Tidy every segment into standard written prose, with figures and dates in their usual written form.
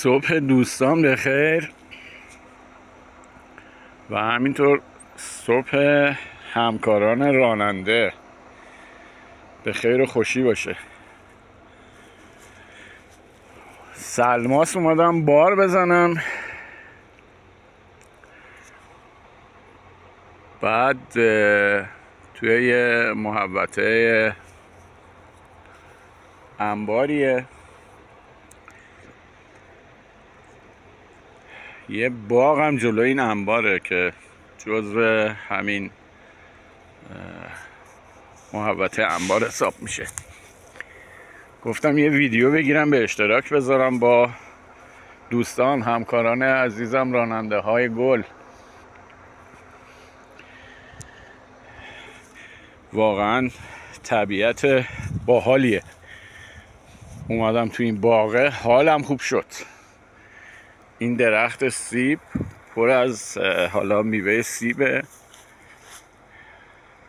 صبح دوستان بخیر و همینطور صبح همکاران راننده به خیر و خوشی باشه. سلماس اومدم بار بزنم، بعد توی یه محوطه انباریه، یه باغ هم جلوی این انباره که جزو همین محوطه انبار حساب میشه. گفتم یه ویدیو بگیرم به اشتراک بذارم با دوستان همکاران عزیزم راننده های گل. واقعا طبیعت باحالیه. اومدم تو این باغه، حالم خوب شد. این درخت سیب پر از حالا میوه سیبه،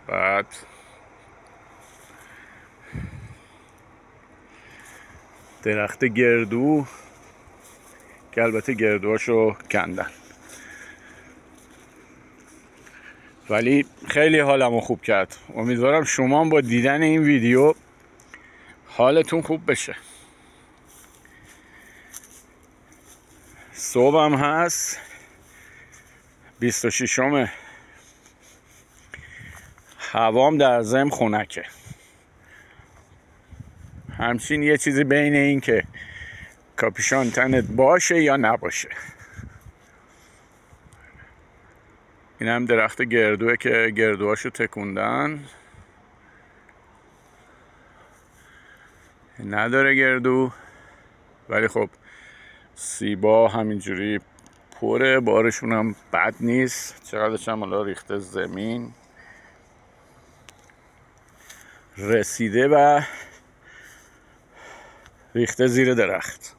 بعد درخت گردو که البته گردوهاشو کندن، ولی خیلی حالمو خوب کرد. امیدوارم شما با دیدن این ویدیو حالتون خوب بشه. صبحم هست 26م، هوام در ضمن خنکه، همچین یه چیزی بین این که کاپیشان تنت باشه یا نباشه. این هم درخت گردوه که گردوهاشو تکوندن، نداره گردو، ولی خب سیبا همینجوری پره، بارشون هم بد نیست. چقدرش هم حالا ریخته زمین، رسیده و ریخته زیر درخت.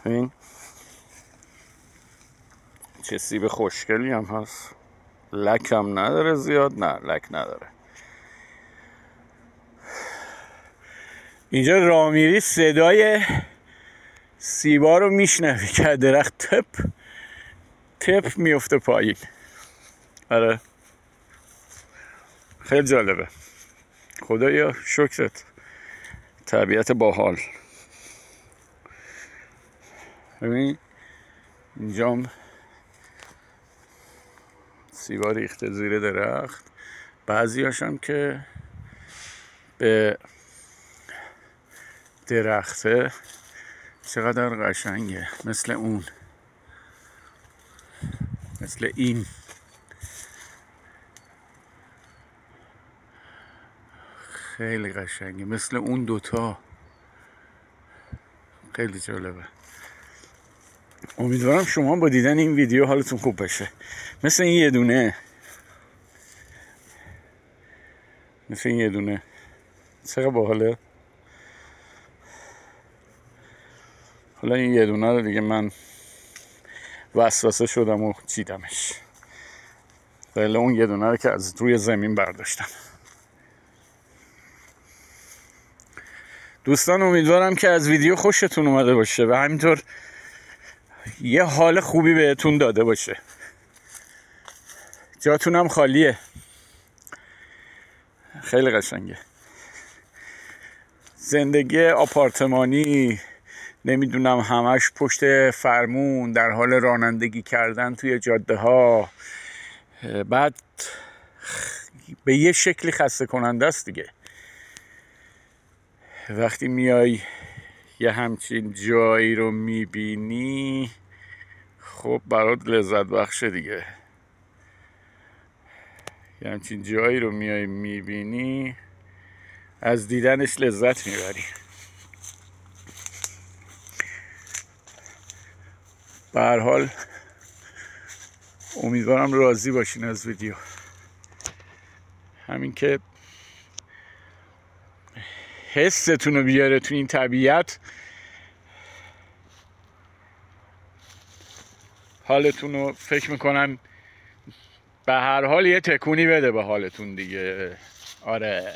این چه سیب خوشگلی هم هست، لک هم نداره زیاد، نه لک نداره. اینجا راه میری صدای سیبا رو میشنوی که درخت تپ تپ میفته پایین. آره خیلی جالبه. خدایا شکرت، طبیعت باحال. ببین اینجام سیبا ریخته زیر درخت، بعضی هاشم که به درخته. چقدر قشنگه، مثل اون، مثل این. خیلی قشنگه، مثل اون دوتا. خیلی جالبه. امیدوارم شما با دیدن این ویدیو حالتون خوب بشه. مثل این یه دونه، مثل این یه دونه. چقدر باحاله. حالا این یه دونه رو دیگه من وسوسه شدم و چیدمش، ولی اون یه دونه رو که از روی زمین برداشتم. دوستان امیدوارم که از ویدیو خوشتون اومده باشه و همینطور یه حال خوبی بهتون داده باشه. جاتونم خالیه، خیلی قشنگه. زندگی آپارتمانی، نمیدونم همش پشت فرمون در حال رانندگی کردن توی جاده ها، بعد به یه شکلی خسته کننده است دیگه. وقتی میای یه همچین جایی رو میبینی، خب برات لذت بخشه دیگه. یه همچین جایی رو میای میبینی، از دیدنش لذت میبری. به هر حال امیدوارم راضی باشین از ویدیو. همین که حستون رو بیاره تو این طبیعت، حالتون رو فکر میکنم به هر حال یه تکونی بده به حالتون دیگه. آره